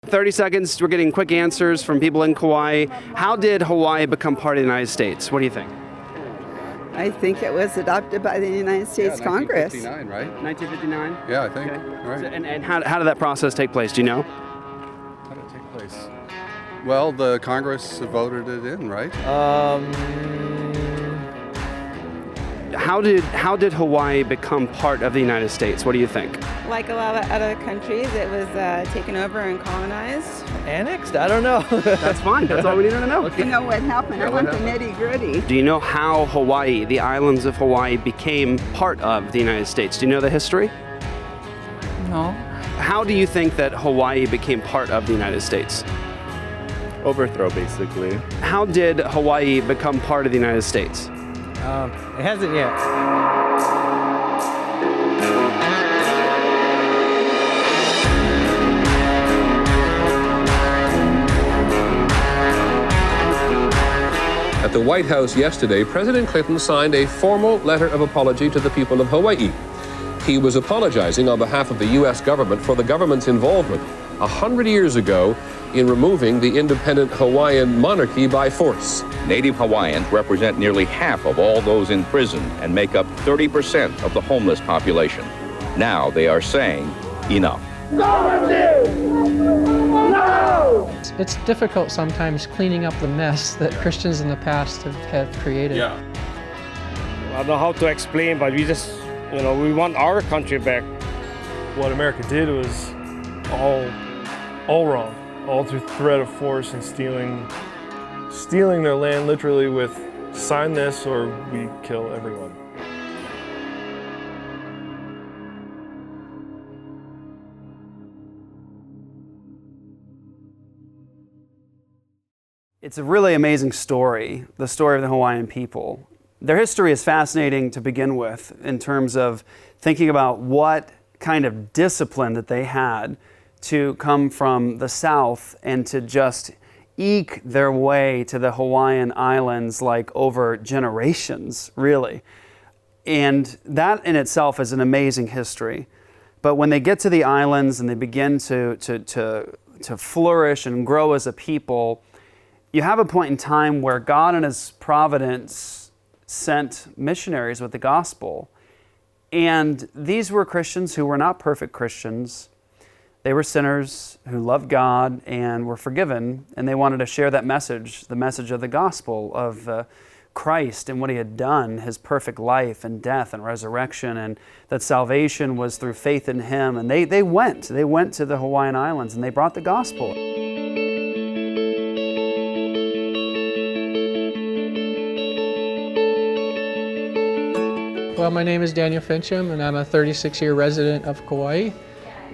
30 seconds, we're getting quick answers from people in Kauai. How did Hawaii become part of the United States? What do you think? I think it was adopted by the United States Congress. 1959, right? 1959? Yeah, I think. Okay. All right. So, and how did that process take place? Do you know? How did it take place? Well, the Congress voted it in, right? How did Hawaii become part of the United States? What do you think? Like a lot of other countries, it was taken over and colonized. Annexed? I don't know. That's fine. That's all we need to know. You know what happened? I want the nitty-gritty. Do you know how Hawaii, the islands of Hawaii, became part of the United States? Do you know the history? No. How do you think that Hawaii became part of the United States? Overthrow, basically. How did Hawaii become part of the United States? It hasn't yet. At the White House yesterday, President Clinton signed a formal letter of apology to the people of Hawaii. He was apologizing on behalf of the U.S. government for the government's involvement 100 years ago in removing the independent Hawaiian monarchy by force. Native Hawaiians represent nearly half of all those in prison and make up 30% of the homeless population. Now they are saying, enough. It's difficult sometimes cleaning up the mess that Christians in the past have created. I don't know how to explain, but we just, we want our country back. What America did was all wrong, all through threat of force and stealing their land literally with sign this or we kill everyone. It's a really amazing story, the story of the Hawaiian people. Their history is fascinating to begin with in terms of thinking about what kind of discipline that they had to come from the South and to just eke their way to the Hawaiian Islands like over generations, really. And that in itself is an amazing history. But when they get to the islands and they begin to flourish and grow as a people, you have a point in time where God in His providence sent missionaries with the gospel. And these were Christians who were not perfect Christians. They were sinners who loved God and were forgiven, and they wanted to share that message, the message of the gospel of Christ and what He had done, His perfect life and death and resurrection, and that salvation was through faith in Him. And they went to the Hawaiian Islands and they brought the gospel. Well, my name is Daniel Fincham, and I'm a 36-year resident of Kauai.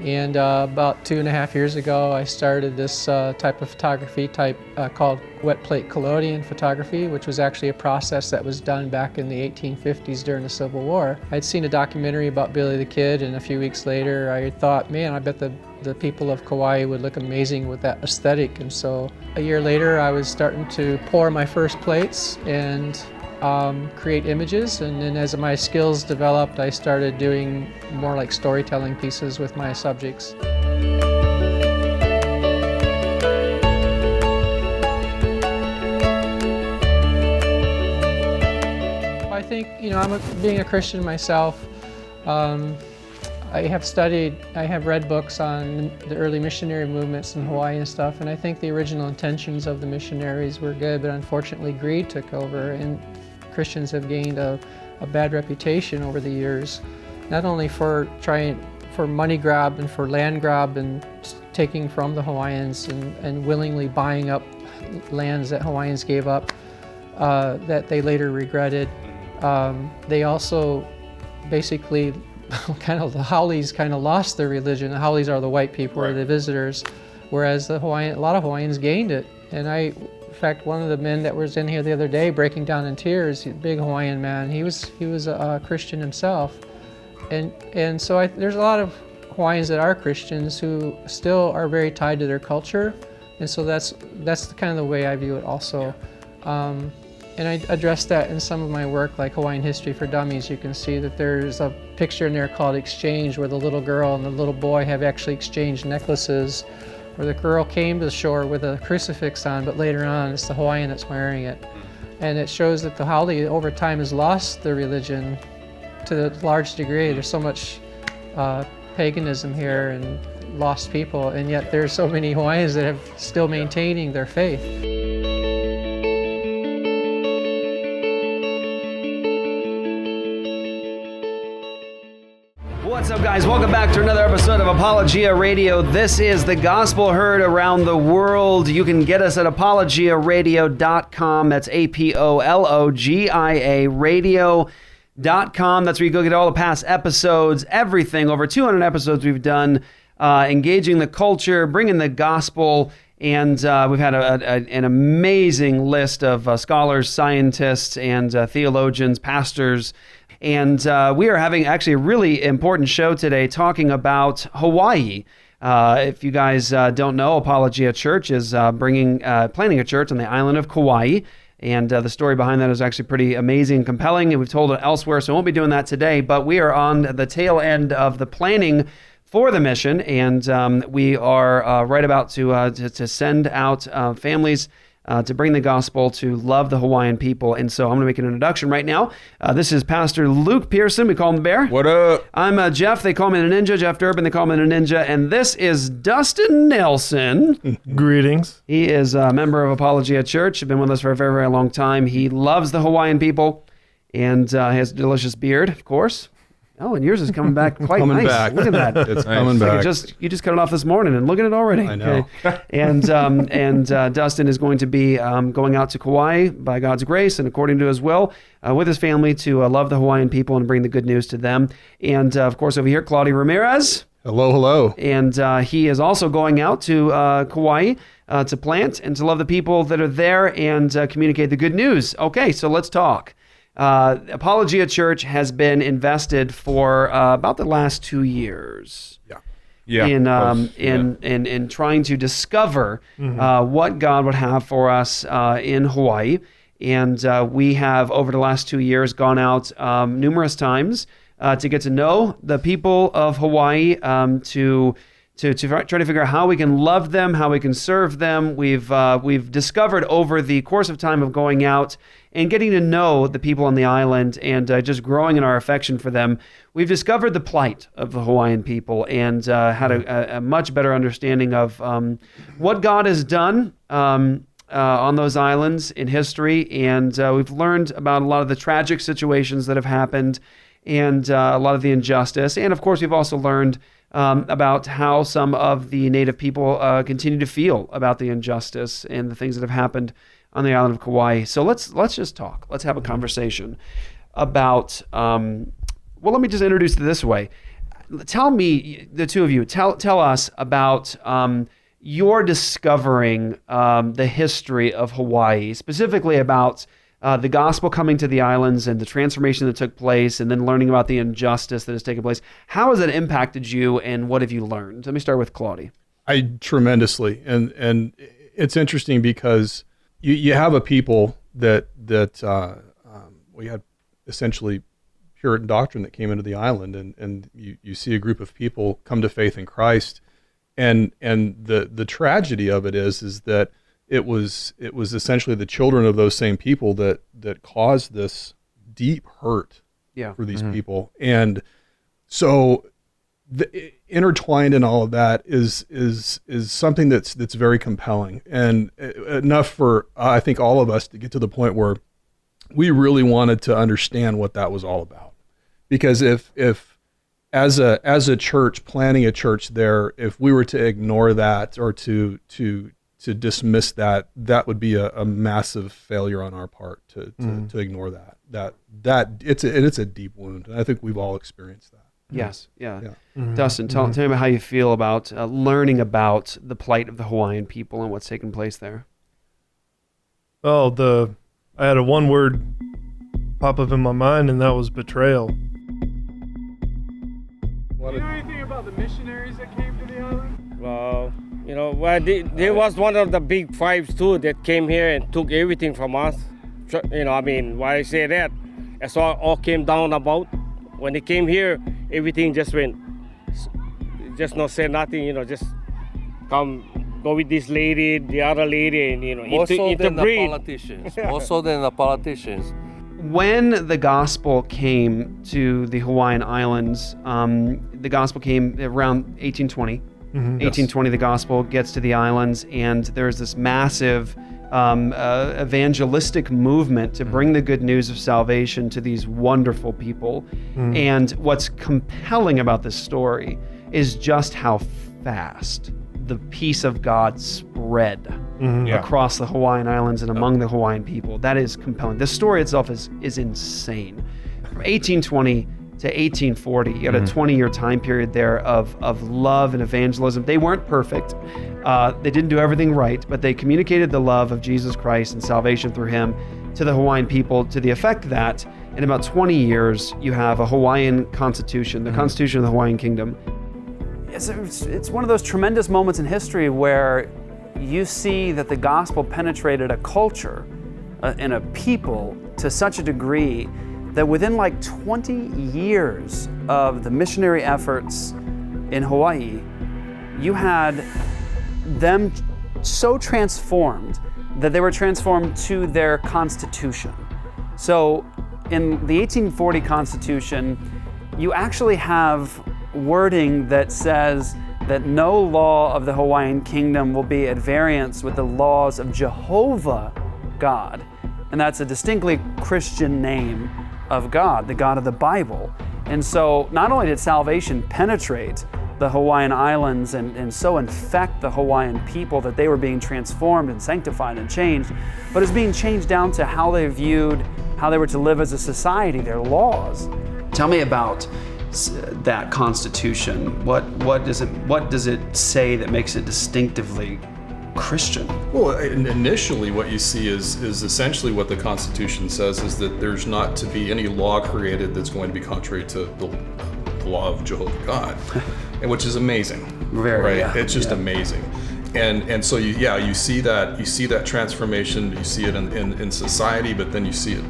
And about 2.5 years ago, I started this type of photography called wet plate Collodion photography, which was actually a process that was done back in the 1850s during the Civil War. I'd seen a documentary about Billy the Kid, and a few weeks later, I thought, man, I bet the people of Kauai would look amazing with that aesthetic. And so a year later, I was starting to pour my first plates and create images, and then as my skills developed, I started doing more like storytelling pieces with my subjects. I think, being a Christian myself, I have read books on the early missionary movements in Hawaii and stuff, and I think the original intentions of the missionaries were good, but unfortunately greed took over, and Christians have gained a bad reputation over the years, not only for money grab and for land grab and taking from the Hawaiians and willingly buying up lands that Hawaiians gave up that they later regretted. They also basically the Haoles kind of lost their religion. The Haoles are the white people, or the visitors, whereas a lot of Hawaiians gained it. And in fact, one of the men that was in here the other day breaking down in tears, a big Hawaiian man, he was a Christian himself. And so there's a lot of Hawaiians that are Christians who still are very tied to their culture. And so that's kind of the way I view it also. And I address that in some of my work, like Hawaiian History for Dummies. You can see that there's a picture in there called Exchange, where the little girl and the little boy have actually exchanged necklaces where the girl came to the shore with a crucifix on, but later on it's the Hawaiian that's wearing it. And it shows that the haole over time has lost their religion to a large degree. There's so much paganism here and lost people, and yet there's so many Hawaiians that have still maintaining their faith. What's up, guys? Welcome back to another episode of Apologia Radio. This is the gospel heard around the world. You can get us at apologiaradio.com. That's APOLOGIA radio.com. That's where you go get all the past episodes, everything. Over 200 episodes we've done, engaging the culture, bringing the gospel, and we've had an amazing list of scholars, scientists, and theologians, pastors. And we are having actually a really important show today talking about Hawaii. If you guys don't know, Apologia Church is planning a church on the island of Kauai. And the story behind that is actually pretty amazing and compelling, and we've told it elsewhere, so I won't be doing that today. But we are on the tail end of the planning for the mission, and we are right about to send out families to bring the gospel, to love the Hawaiian people. And so I'm going to make an introduction right now. This is Pastor Luke Pearson. We call him the Bear. What up? I'm Jeff. They call me the Ninja. Jeff Durbin. They call me the Ninja. And this is Dustin Nelson. Greetings. He is a member of Apologia Church. Been with us for a very, very long time. He loves the Hawaiian people and has a delicious beard, of course. Oh, and yours is coming back quite coming nice. Back. Look at that. It's coming back. You just cut it off this morning and look at it already. I know. Okay. And Dustin is going to be going out to Kauai by God's grace and according to his will with his family to love the Hawaiian people and bring the good news to them. And of course, over here, Claudia Ramirez. Hello, hello. And he is also going out to Kauai to plant and to love the people that are there and communicate the good news. Okay, so let's talk. Apologia Church has been invested for about the last 2 years. In trying to discover what God would have for us in Hawaii. And we have, over the last 2 years, gone out numerous times to get to know the people of Hawaii, to try to figure out how we can love them, how we can serve them. We've discovered over the course of time of going out and getting to know the people on the island and just growing in our affection for them, we've discovered the plight of the Hawaiian people and had a much better understanding of what God has done on those islands in history. And we've learned about a lot of the tragic situations that have happened and a lot of the injustice. And of course, we've also learned about how some of the native people continue to feel about the injustice and the things that have happened on the island of Kauai. So let's just talk. Let's have a conversation about, let me just introduce it this way. Tell me, the two of you, tell us about your discovering the history of Hawaii, specifically about the gospel coming to the islands and the transformation that took place, and then learning about the injustice that has taken place. How has it impacted you, and what have you learned? Let me start with Claudia. Tremendously, and it's interesting because you have a people that we had essentially Puritan doctrine that came into the island, and you see a group of people come to faith in Christ, and the tragedy of it is that it was essentially the children of those same people that caused this deep hurt for these people. And so intertwined in all of that is something that's very compelling, and enough for I think all of us to get to the point where we really wanted to understand what that was all about. Because if as a church, planning a church there, if we were to ignore that or to dismiss that would be a massive failure on our part to ignore that it's a deep wound, and I think we've all experienced that. Yes, yeah. Dustin, tell me about how you feel about learning about the plight of the Hawaiian people and what's taken place there. I had a one word pop up in my mind, and that was betrayal. Do you know anything about the missionaries that came to the island? Well, there was one of the big fives too that came here and took everything from us. Why I say that, that's all came down about. When they came here, everything just went, just not say nothing, just come go with this lady, the other lady, and More so than the interbreed. politicians. More so than the politicians. When the gospel came to the Hawaiian Islands, the gospel came around 1820. 1820, the gospel gets to the islands, and there's this massive evangelistic movement to bring the good news of salvation to these wonderful people. And what's compelling about this story is just how fast the peace of God spread across the Hawaiian Islands and among the Hawaiian people. That is compelling. The story itself is insane. From 1820 to 1840, you had a 20-year time period there of love and evangelism. They weren't perfect. They didn't do everything right, but they communicated the love of Jesus Christ and salvation through him to the Hawaiian people, to the effect that in about 20 years, you have a Hawaiian constitution, the Constitution of the Hawaiian Kingdom. It's one of those tremendous moments in history where you see that the gospel penetrated a culture and a people to such a degree that within like 20 years of the missionary efforts in Hawaii, you had them so transformed that they were transformed to their constitution. So in the 1840 Constitution, you actually have wording that says that no law of the Hawaiian Kingdom will be at variance with the laws of Jehovah God. And that's a distinctly Christian name of God, the God of the Bible. And so not only did salvation penetrate the Hawaiian Islands and so infect the Hawaiian people that they were being transformed and sanctified and changed, but it's being changed down to how they viewed how they were to live as a society, their laws. Tell me about that Constitution. What does it say that makes it distinctively Christian? Well, initially what you see is essentially what the Constitution says is that there's not to be any law created that's going to be contrary to the law of Jehovah God, and which is amazing. Right? Yeah, it's just amazing. And so you see that transformation, you see it in society, but then you see it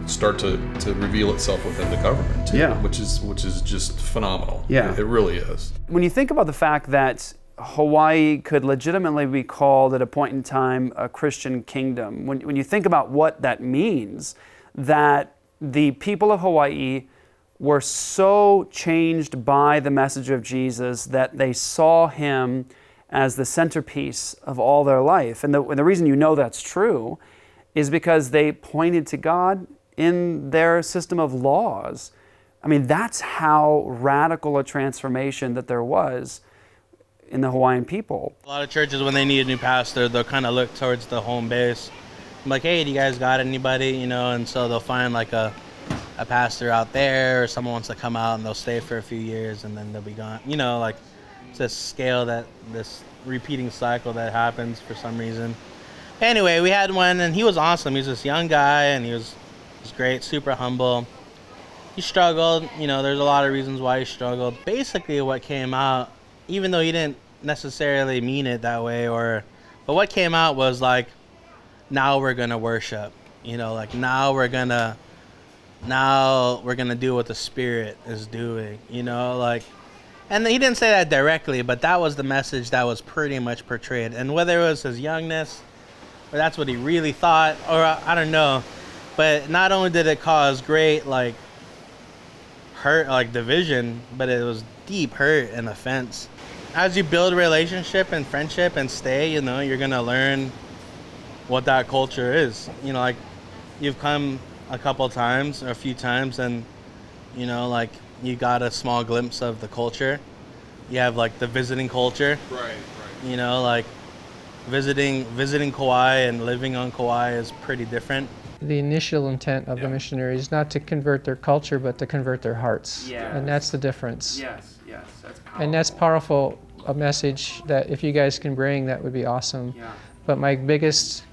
start to reveal itself within the government too, which is just phenomenal. Yeah, it really is. When you think about the fact that Hawaii could legitimately be called at a point in time a Christian kingdom, when you think about what that means, that the people of Hawaii were so changed by the message of Jesus that they saw him as the centerpiece of all their life. And the reason you know that's true is because they pointed to God in their system of laws. I mean, that's how radical a transformation that there was in the Hawaiian people. A lot of churches, when they need a new pastor, they'll kind of look towards the home base. I'm like, hey, do you guys got anybody? And so they'll find like a pastor out there, or someone wants to come out and they'll stay for a few years and then they'll be gone. Like it's a scale, this repeating cycle that happens for some reason. Anyway, we had one and he was awesome. He was this young guy and he was great, super humble. He struggled, there's a lot of reasons why he struggled. Basically what came out, even though he didn't necessarily mean it that way, but what came out was like, now we're gonna worship, now we're gonna do what the Spirit is doing, and he didn't say that directly, but that was the message that was pretty much portrayed. And whether it was his youngness, or that's what he really thought, or I don't know, but not only did it cause great hurt, division, but it was deep hurt and offense. As you build a relationship and friendship and stay, you're gonna learn what that culture is. You've come a couple times or a few times and you got a small glimpse of the culture. You have the visiting culture. Right. Visiting Kauai and living on Kauai is pretty different. The initial intent of the missionaries is not to convert their culture, but to convert their hearts. Yes. And that's the difference. Yes, that's powerful. And that's powerful, a message that if you guys can bring, that would be awesome. Yeah. But my biggest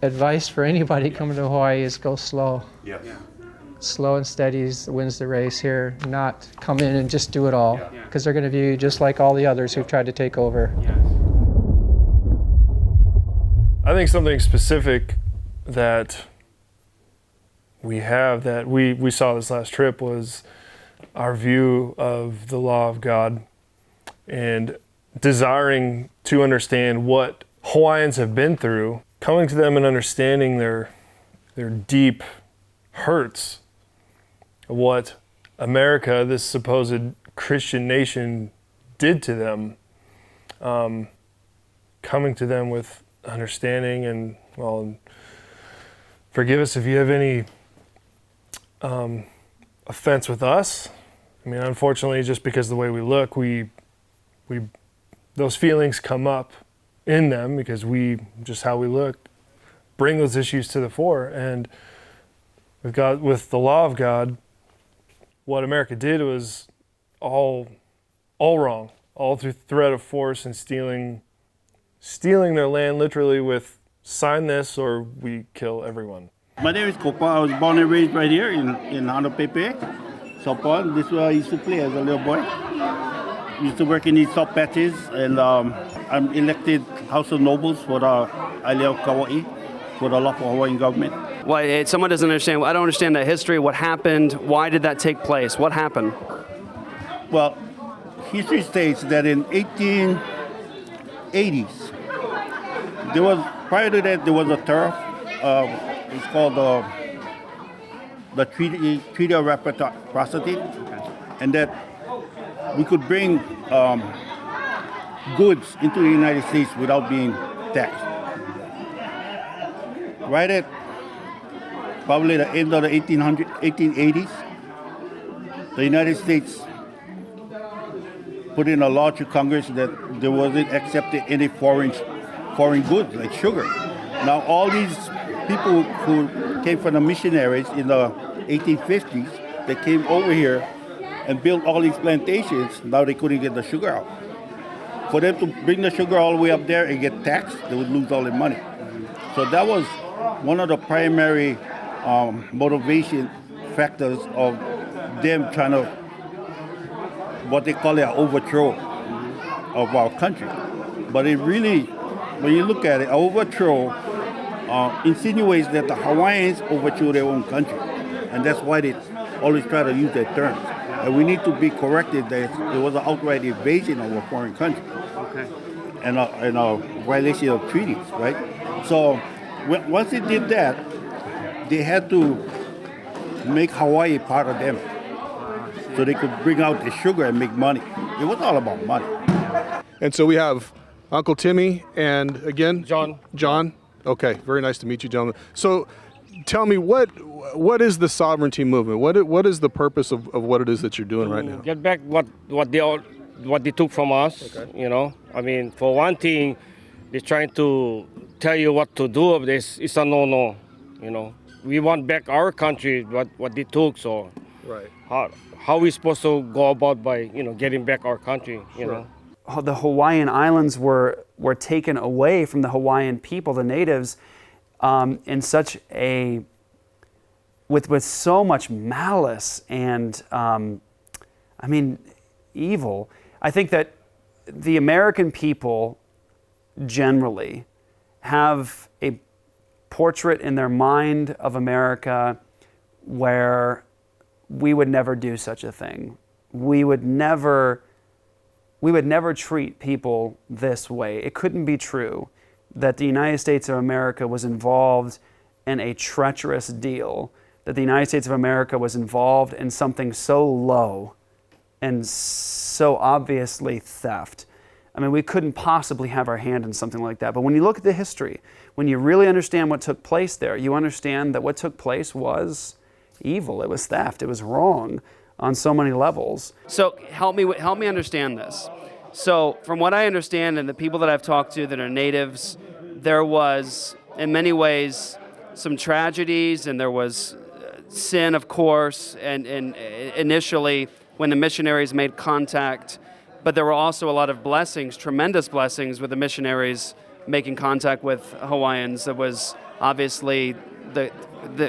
advice for anybody coming to Hawaii is go slow. Yes. Yeah. Slow and steady wins the race here, not come in and just do it all, because they're going to view you just like all the others who've tried to take over. Yes. I think something specific that we have that we saw this last trip was our view of the law of God and desiring to understand what Hawaiians have been through, coming to them and understanding their deep hurts of what America, this supposed Christian nation, did to them, coming to them with understanding and, well, forgive us if you have any offense with us. I mean, unfortunately, just because of the way we look, those feelings come up in them because just how we look, bring those issues to the fore. And with the law of God, what America did was all wrong, all through threat of force and stealing their land literally with sign this or we kill everyone. My name is Kopa. I was born and raised right here in Hanapepe, Sopa. This is where I used to play as a little boy. Used to work in these salt patches, and I'm elected House of Nobles for the Isle of Kauai for the lawful Hawaiian government. Well, someone doesn't understand. I don't understand the history. What happened? Why did that take place? What happened? Well, history states that in 1880s, prior to that, there was a tariff. It's called the Treaty of Reciprocity, and that we could bring goods into the United States without being taxed. Right at probably the end of the 1880s, the United States put in a law to Congress that there wasn't accepted any foreign goods like sugar. Now all these people who came from the missionaries in the 1850s, they came over here and built all these plantations. Now they couldn't get the sugar out. For them to bring the sugar all the way up there and get taxed, they would lose all their money. So that was one of the primary motivation factors of them trying to, what they call an overthrow of our country. But it really, when you look at it, overthrow insinuates that the Hawaiians overthrew their own country. And that's why they always try to use that term. And we need to be corrected that it was an outright invasion of a foreign country. Okay. And a violation of treaties, right? So once they did that, they had to make Hawaii part of them so they could bring out the sugar and make money. It was all about money. And so we have Uncle Timmy and again? John. Okay, very nice to meet you, gentlemen. So tell me, what is the sovereignty movement? What is the purpose of what it is that you're doing right now? Get back what they took from us, okay. You know. I mean, for one thing, they're trying to tell you what to do of this. It's a no-no, you know. We want back our country, what they took, so right. How are we supposed to go about by, getting back our country, you know? The Hawaiian Islands were taken away from the Hawaiian people, the natives, in such with so much malice and, evil. I think that the American people generally have a portrait in their mind of America where we would never do such a thing. We would never treat people this way. It couldn't be true that the United States of America was involved in a treacherous deal, that the United States of America was involved in something so low and so obviously theft. I mean, we couldn't possibly have our hand in something like that. But when you look at the history, when you really understand what took place there, you understand that what took place was evil. It was theft. It was wrong on so many levels. So help me understand this. So from what I understand and the people that I've talked to that are natives, there was in many ways some tragedies and there was sin, of course, and initially when the missionaries made contact, but there were also a lot of blessings, tremendous blessings with the missionaries making contact with Hawaiians. There was obviously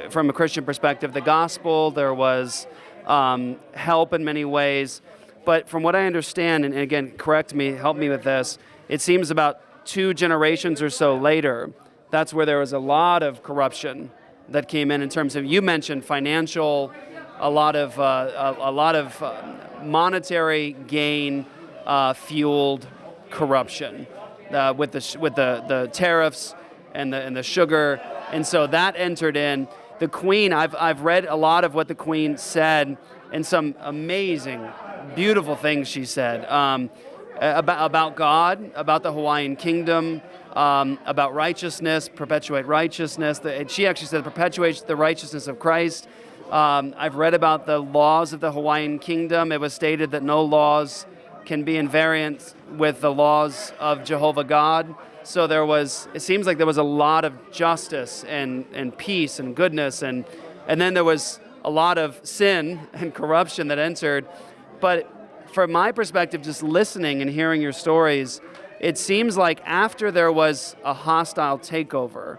from a Christian perspective, the gospel, there was help in many ways. But from what I understand, and again, correct me, help me with this, it seems about 2 generations or so later, that's where there was a lot of corruption that came in terms of, you mentioned financial, a lot of monetary gain fueled corruption with the tariffs and the sugar, and so that entered in. The Queen, I've read a lot of what the Queen said, and some amazing, beautiful things she said about God, about the Hawaiian Kingdom, about righteousness, perpetuate righteousness. She actually said perpetuates the righteousness of Christ. I've read about the laws of the Hawaiian Kingdom. It was stated that no laws can be in variance with the laws of Jehovah God. So it seems like there was a lot of justice and peace and goodness, and then there was a lot of sin and corruption that entered. But from my perspective, just listening and hearing your stories, it seems like after there was a hostile takeover,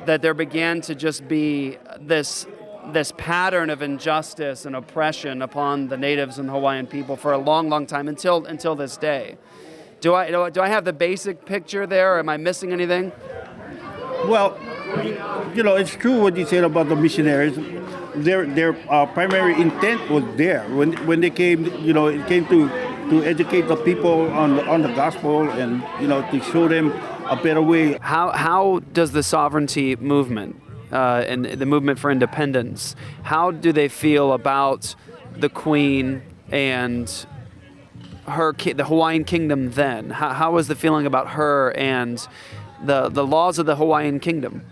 that there began to just be this pattern of injustice and oppression upon the natives and Hawaiian people for a long, long time until this day. Do I have the basic picture there, or am I missing anything? Well, it's true what you said about the missionaries. Their primary intent was there when they came. It came to educate the people on the gospel and to show them a better way. How does the sovereignty movement and the movement for independence, how do they feel about the Queen and the Hawaiian Kingdom then? How was the feeling about her and the laws of the Hawaiian Kingdom?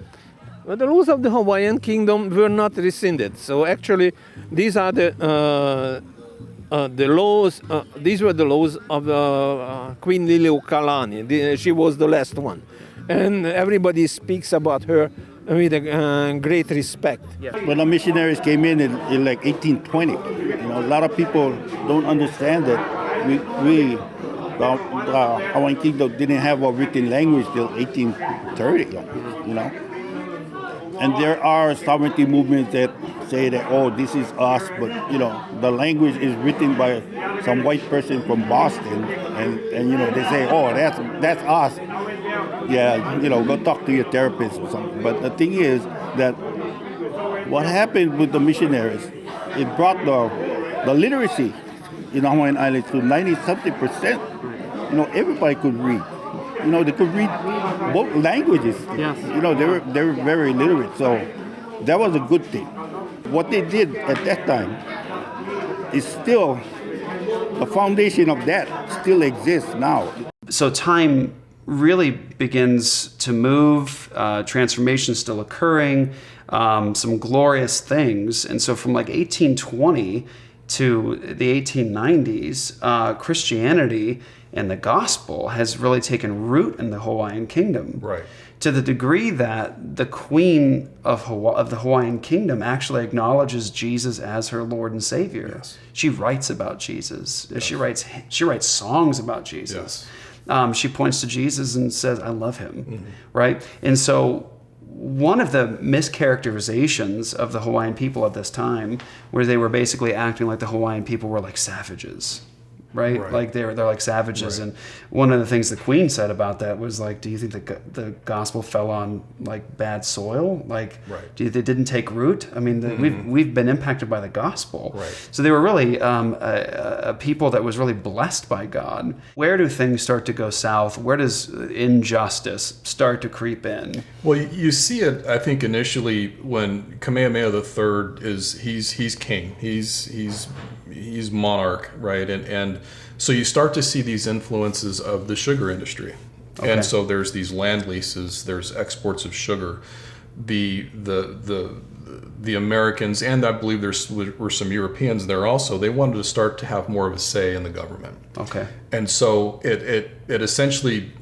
Well, the laws of the Hawaiian Kingdom were not rescinded. So actually, these are the laws. These were the laws of Queen Liliuokalani. She was the last one, and everybody speaks about her with great respect. When the missionaries came in like 1820, a lot of people don't understand that the Hawaiian Kingdom didn't have a written language till 1830, And there are sovereignty movements that say that, this is us, but, the language is written by some white person from Boston, and they say, that's us. Yeah, go talk to your therapist or something. But the thing is that what happened with the missionaries, it brought the literacy in the Hawaiian Islands to 90-something%. Everybody could read. They could read both languages. Yes. They were very literate. So that was a good thing. What they did at that time is still, the foundation of that still exists now. So time really begins to move, transformation still occurring, some glorious things. And so from like 1820 to the 1890s, Christianity and the gospel has really taken root in the Hawaiian Kingdom. Right. To the degree that the Queen of the Hawaiian Kingdom actually acknowledges Jesus as her Lord and Savior. Yes. She writes about Jesus. Yes. She writes songs about Jesus. Yes. She points to Jesus and says, "I love him," right? And so one of the mischaracterizations of the Hawaiian people at this time, where they were basically acting like the Hawaiian people were like savages, right? Like they're like savages. Right. And one of the things the Queen said about that was like, do you think the gospel fell on like bad soil? Like, do you think it didn't take root? I mean, we've been impacted by the gospel. Right. So they were really a people that was really blessed by God. Where do things start to go south? Where does injustice start to creep in? Well, you see it, I think, initially when Kamehameha III he's king. He's monarch, right? And so you start to see these influences of the sugar industry. Okay. And so there's these land leases, there's exports of sugar. The Americans, and I believe there were some Europeans there also, they wanted to start to have more of a say in the government. Okay. And so it essentially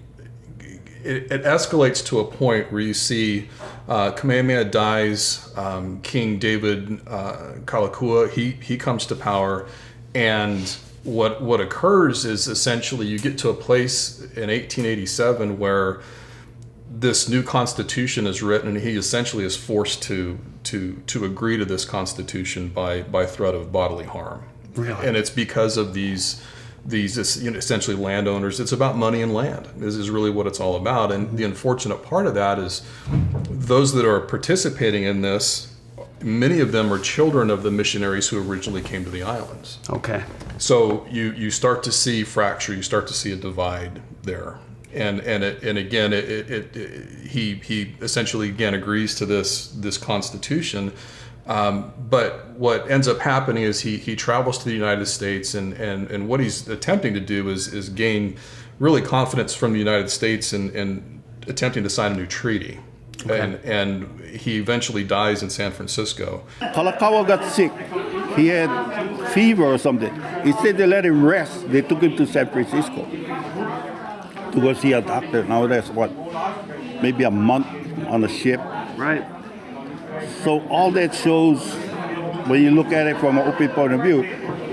it escalates to a point where you see Kamehameha dies, King David Kalakua, he comes to power, and what occurs is essentially you get to a place in 1887 where this new constitution is written, and he essentially is forced to agree to this constitution by threat of bodily harm. Really? And it's because of these essentially landowners. It's about money and land. This is really what it's all about. And the unfortunate part of that is those that are participating in this many of them are children of the missionaries who originally came to the islands. Okay. So you start to see fracture, you start to see a divide there. And again, he essentially again agrees to this constitution, but what ends up happening is he travels to the United States, and what he's attempting to do is gain really confidence from the United States and attempting to sign a new treaty. Okay. And he eventually dies in San Francisco. Kalakaua got sick. He had fever or something. Instead they let him rest, they took him to San Francisco to go see a doctor. Now that's what, maybe a month on a ship. Right. So all that shows, when you look at it from an open point of view,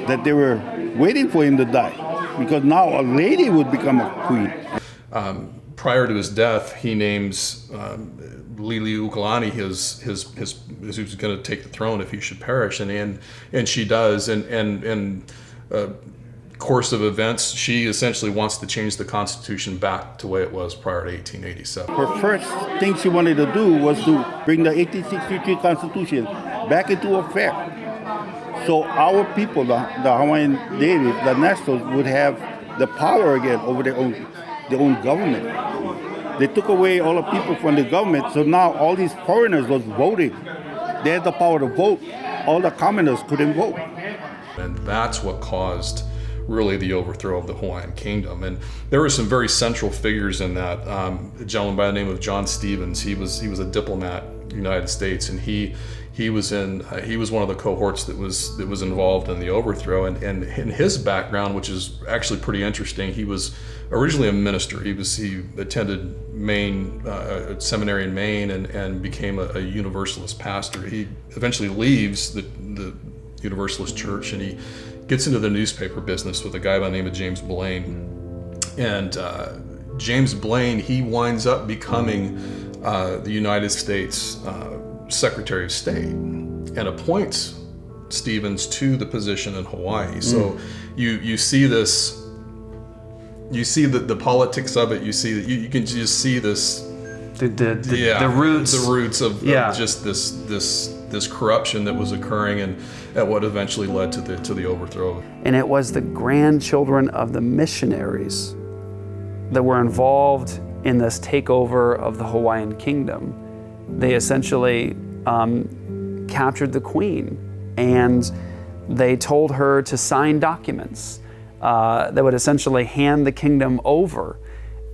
that they were waiting for him to die, because now a lady would become a queen. Prior to his death, he names Liliuokalani who's going to take the throne if he should perish, and she does, and course of events, she essentially wants to change the Constitution back to the way it was prior to 1887. Her first thing she wanted to do was to bring the 1863 Constitution back into effect. So our people, the Hawaiian natives, the Nestles, would have the power again over their own government. They took away all the people from the government, so now all these foreigners was voting. They had the power to vote. All the commoners couldn't vote. And that's what caused really the overthrow of the Hawaiian Kingdom. And there were some very central figures in that. A gentleman by the name of John Stevens, he was a diplomat in the United States, and he was one of the cohorts that was involved in the overthrow. And in his background, which is actually pretty interesting, he was originally a minister. He attended Maine, a seminary in Maine, and became a Universalist pastor. He eventually leaves the Universalist church, and he gets into the newspaper business with a guy by the name of James Blaine. And James Blaine, he winds up becoming the United States Secretary of State and appoints Stevens to the position in Hawaii. So you see this, you see the politics of it. You see that you can just see this, the roots of just this corruption that was occurring, and at what eventually led to the overthrow. And it was the grandchildren of the missionaries that were involved in this takeover of the Hawaiian Kingdom. They essentially captured the queen, and they told her to sign documents that would essentially hand the kingdom over.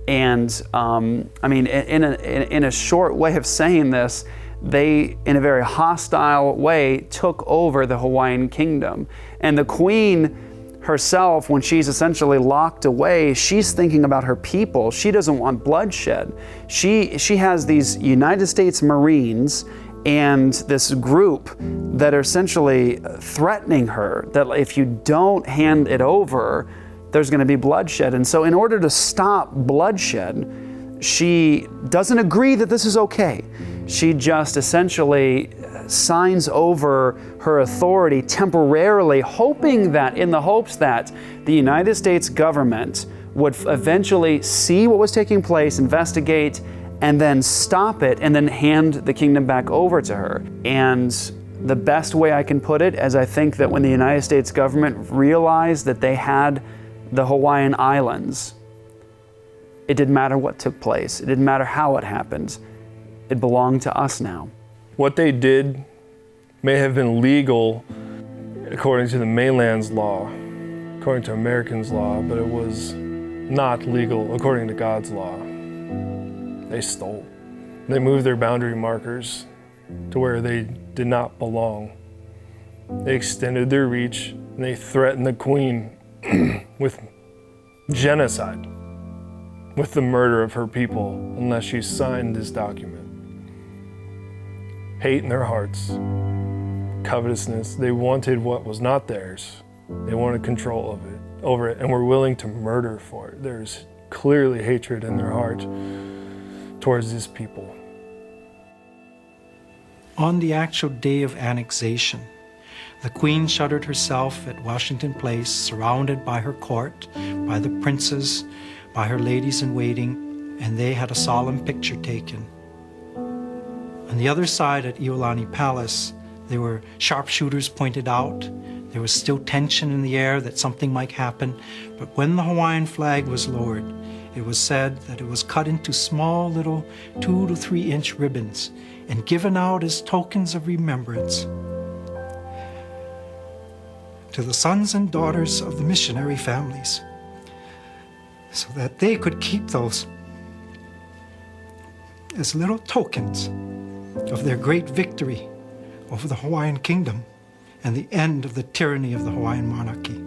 And I mean, in a short way of saying this, they, in a very hostile way, took over the Hawaiian Kingdom. And the queen herself, when she's essentially locked away, she's thinking about her people. She doesn't want bloodshed. She has these United States Marines and this group that are essentially threatening her, that if you don't hand it over, there's going to be bloodshed. And so in order to stop bloodshed, she doesn't agree that this is okay. She just essentially signs over her authority temporarily, in the hopes that the United States government would eventually see what was taking place, investigate, and then stop it, and then hand the kingdom back over to her. And the best way I can put it is, I think that when the United States government realized that they had the Hawaiian Islands, it didn't matter what took place. It didn't matter how it happened. It belonged to us now. What they did may have been legal according to the mainland's law, according to Americans' law, but it was not legal according to God's law. They stole. They moved their boundary markers to where they did not belong. They extended their reach, and they threatened the queen with genocide, with the murder of her people, unless she signed this document. Hate in their hearts, covetousness. They wanted what was not theirs. They wanted control over it, and were willing to murder for it. There's clearly hatred in their heart towards this people. On the actual day of annexation, the Queen shuttered herself at Washington Place, surrounded by her court, by the princes, by her ladies-in-waiting, and they had a solemn picture taken. On the other side at Iolani Palace, There were sharpshooters pointed out. There was still tension in the air that something might happen. But when the Hawaiian flag was lowered, it was said that it was cut into small little 2 to 3 inch ribbons and given out as tokens of remembrance to the sons and daughters of the missionary families, so that they could keep those as little tokens of their great victory over the Hawaiian Kingdom and the end of the tyranny of the Hawaiian monarchy.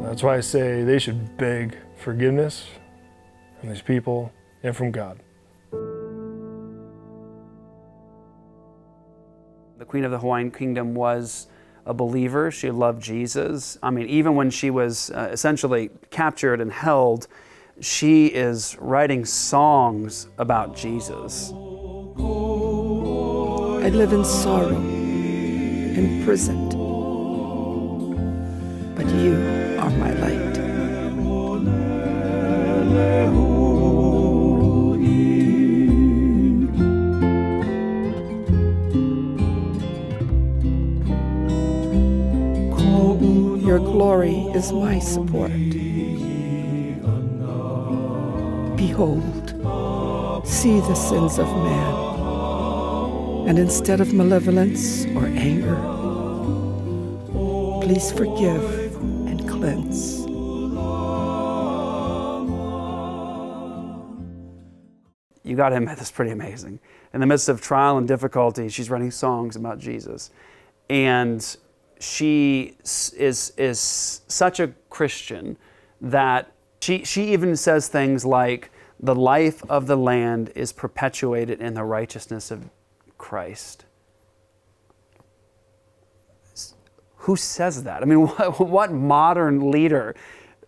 That's why I say they should beg forgiveness from these people and from God. The Queen of the Hawaiian Kingdom was a believer. She loved Jesus. I mean, even when she was essentially captured and held, she is writing songs about Jesus. I live in sorrow, imprisoned, but you are my light. Your glory is my support. Behold, see the sins of man, and instead of malevolence or anger, please forgive and cleanse. You got to admit, that's pretty amazing. In the midst of trial and difficulty, she's writing songs about Jesus. And she is such a Christian that she even says things like, the life of the land is perpetuated in the righteousness of Christ. Who says that? I mean, what modern leader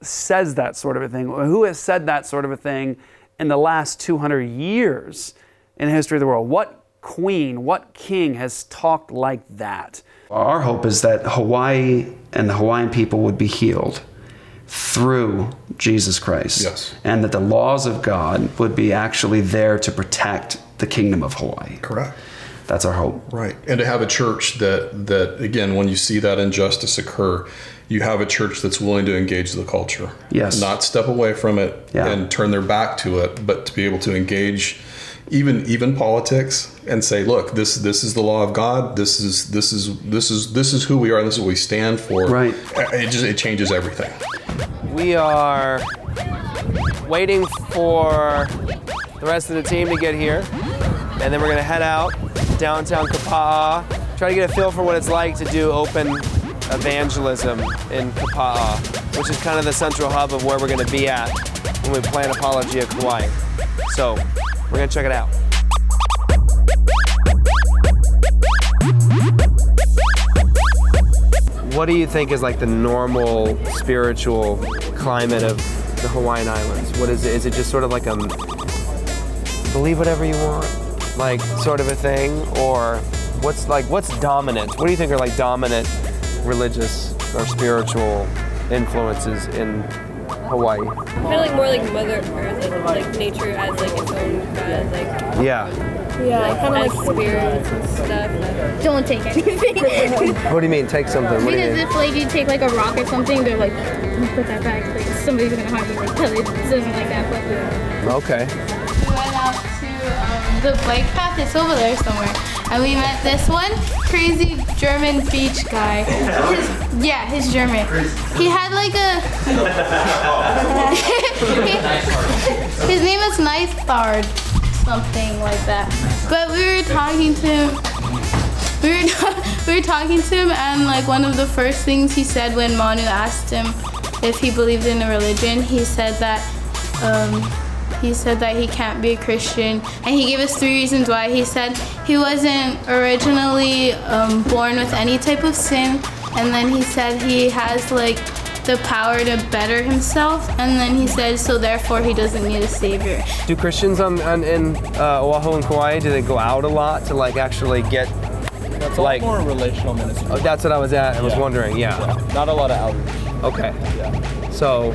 says that sort of a thing? Who has said that sort of a thing in the last 200 years in the history of the world? What queen, what king has talked like that? Our hope is that Hawaii and the Hawaiian people would be healed through Jesus Christ. Yes. And that the laws of God would be actually there to protect the kingdom of Hawaii. Correct. That's our hope. Right. And to have a church that again, when you see that injustice occur, you have a church that's willing to engage the culture. Yes. Not step away from it and turn their back to it, but to be able to engage even politics and say, look, this is the law of God. This is who we are, and this is what we stand for. Right. It changes everything. We are waiting for the rest of the team to get here, and then we're gonna head out downtown Kapa'a, try to get a feel for what it's like to do open evangelism in Kapa'a, which is kind of the central hub of where we're gonna be at when we plan Apologia Kauai. So we're gonna check it out. What do you think is like the normal spiritual climate of the Hawaiian Islands? What is it? Is it just sort of like a believe whatever you want, like sort of a thing? Or what's dominant? What do you think are like dominant religious or spiritual influences in Hawaii? Kind of like more like Mother Earth, like nature as like its own God, like Yeah. Yeah, kind of like spirits and stuff. Don't take anything. What do you mean, take something? What do you Because mean? if like you take like a rock or something, they're like, put that back. Like somebody's gonna harm you. Like, it doesn't like that. But Okay. we went out to the bike path. It's over there somewhere, and we met this one crazy German beach guy. His German. He had like a. His name is Neithard. Something like that. But we were talking to him. We were talking to him, and like one of the first things he said when Manu asked him if he believed in a religion, he said that he can't be a Christian, and he gave us 3 reasons why. He said he wasn't originally born with any type of sin, and then he said he has like the power to better himself, and then he said so therefore he doesn't need a savior. Do Christians in Oahu and Kauai, do they go out a lot to like actually get That's like more relational ministry. Oh, that's what I was at. I was wondering. Yeah. Not a lot of outreach. Okay. Yeah. So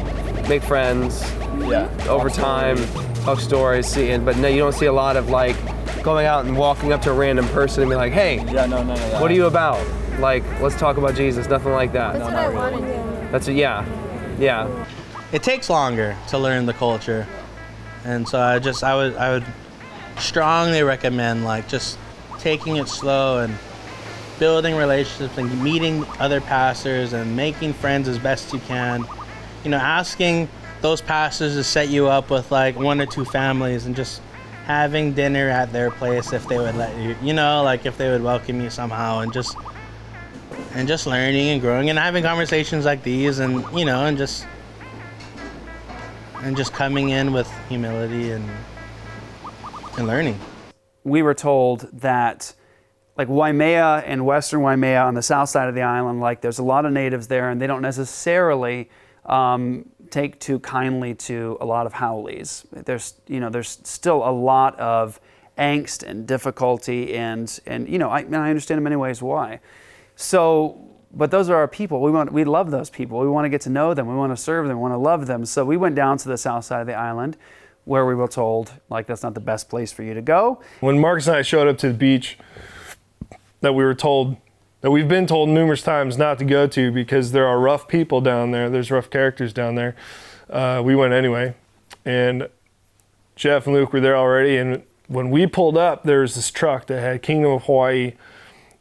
make friends. Yeah. Over time, talk stories, but no, you don't see a lot of like going out and walking up to a random person and be like, hey, Yeah, no. what are you about? Like, let's talk about Jesus, nothing like that. That's what I want to do. That's it, yeah. It takes longer to learn the culture. And so I would strongly recommend like just taking it slow and building relationships and meeting other pastors and making friends as best you can. You know, asking those pastors to set you up with like 1 or 2 families and just having dinner at their place if they would let you, you know, like if they would welcome you somehow, and just learning and growing and having conversations like these, and you know, and just coming in with humility and learning. We were told that like Waimea and Western Waimea on the south side of the island, like there's a lot of natives there and they don't necessarily take too kindly to a lot of haoles. There's still a lot of angst and difficulty, and you know, I understand in many ways why. So, but those are our people. We love those people. We want to get to know them. We want to serve them. We want to love them. So we went down to the south side of the island, where we were told like that's not the best place for you to go. When Marcus and I showed up to the beach, that we were told, that we've been told numerous times not to go to because there are rough people down there. There's rough characters down there. We went anyway, and Jeff and Luke were there already. And when we pulled up, there was this truck that had Kingdom of Hawaii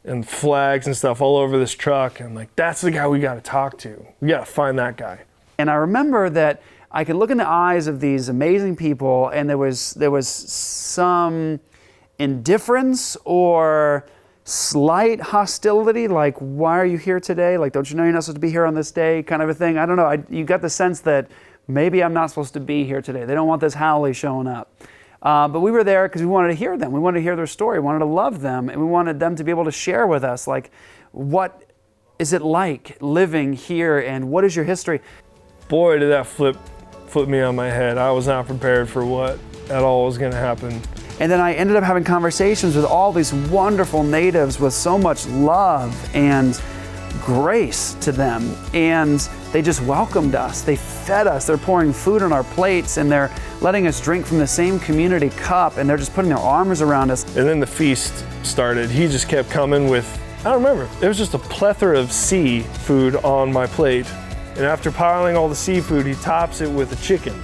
and flags and stuff all over this truck. And I'm like, that's the guy we got to talk to. We got to find that guy. And I remember that I could look in the eyes of these amazing people, and there was some indifference or slight hostility, like, why are you here today? Like, don't you know you're not supposed to be here on this day, kind of a thing. I don't know. You got the sense that maybe I'm not supposed to be here today. They don't want this haole showing up. But we were there because we wanted to hear them. We wanted to hear their story. We wanted to love them, and we wanted them to be able to share with us, like, what is it like living here, and what is your history? Boy, did that flip me on my head. I was not prepared for what at all was going to happen. And then I ended up having conversations with all these wonderful natives with so much love and grace to them. And they just welcomed us. They fed us. They're pouring food on our plates, and they're letting us drink from the same community cup, and they're just putting their arms around us. And then the feast started. He just kept coming with, I don't remember, it was just a plethora of seafood on my plate. And after piling all the seafood, he tops it with a chicken.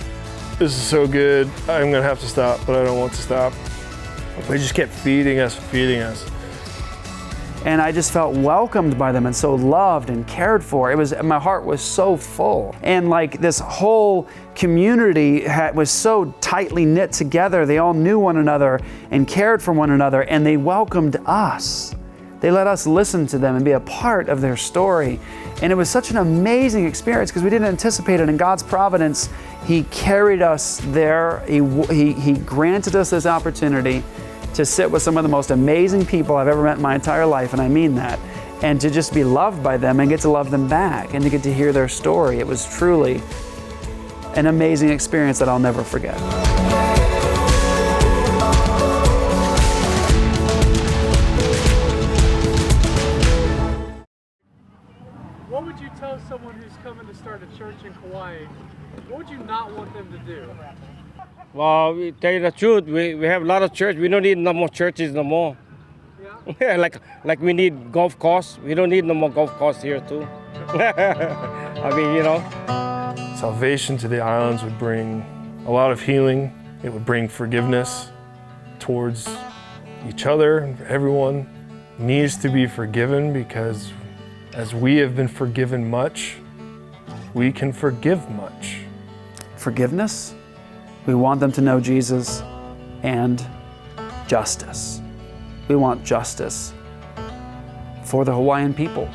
This is so good. I'm gonna have to stop, but I don't want to stop. They just kept feeding us. And I just felt welcomed by them and so loved and cared for. My heart was so full. And like this whole community was so tightly knit together. They all knew one another and cared for one another, and they welcomed us. They let us listen to them and be a part of their story. And it was such an amazing experience because we didn't anticipate it. In God's providence, He carried us there. He granted us this opportunity to sit with some of the most amazing people I've ever met in my entire life, and I mean that, and to just be loved by them and get to love them back and to get to hear their story. It was truly an amazing experience that I'll never forget. What would you tell someone who's coming to start a church in Kauai? What would you not want them to do? Well, we tell you the truth, we have a lot of church. We don't need no more churches no more. Yeah. like we need golf course. We don't need no more golf course here too. I mean, you know. Salvation to the islands would bring a lot of healing. It would bring forgiveness towards each other. Everyone needs to be forgiven, because as we have been forgiven much, we can forgive much. Forgiveness? We want them to know Jesus, and justice. We want justice for the Hawaiian people.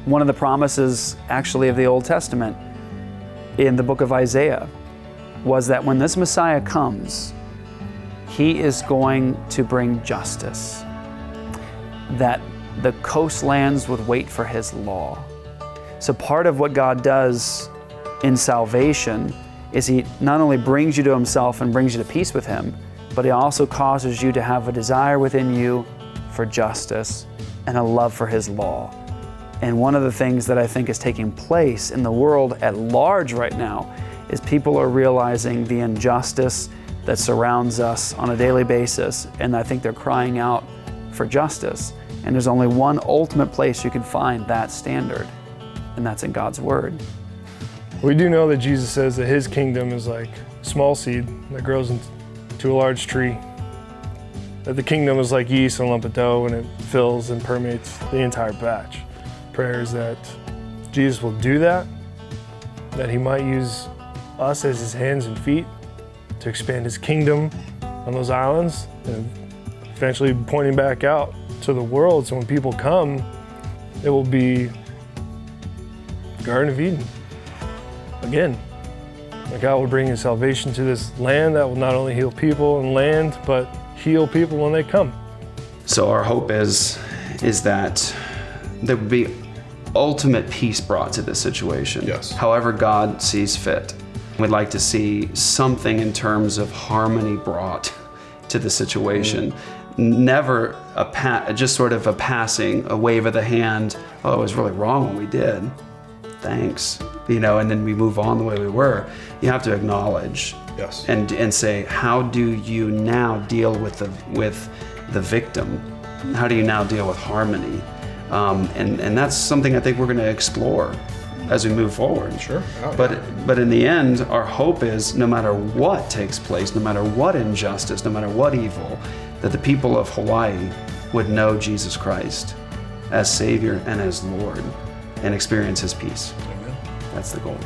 One of the promises, actually, of the Old Testament in the book of Isaiah was that when this Messiah comes, He is going to bring justice, that the coastlands would wait for His law. So part of what God does in salvation is He not only brings you to Himself and brings you to peace with Him, but He also causes you to have a desire within you for justice and a love for His law. And one of the things that I think is taking place in the world at large right now is people are realizing the injustice that surrounds us on a daily basis, and I think they're crying out for justice. And there's only one ultimate place you can find that standard, and that's in God's Word. We do know that Jesus says that his kingdom is like a small seed that grows into a large tree. That the kingdom is like yeast and a lump of dough, and it fills and permeates the entire batch. Prayer is that Jesus will do that, that he might use us as his hands and feet to expand his kingdom on those islands, and eventually pointing back out to the world, so when people come, it will be Garden of Eden again. That God will bring his salvation to this land that will not only heal people and land, but heal people when they come. So our hope is that there would be ultimate peace brought to this situation. Yes. However God sees fit. We'd like to see something in terms of harmony brought to the situation. Never just sort of a passing, a wave of the hand, oh, it was really wrong what we did. Thanks. And then we move on the way we were. You have to acknowledge and say, how do you now deal with the victim? How do you now deal with harmony? And that's something I think we're going to explore as we move forward. Sure. But in the end, our hope is no matter what takes place, no matter what injustice, no matter what evil, that the people of Hawaii would know Jesus Christ as Savior and as Lord and experience his peace. Amen. That's the goal.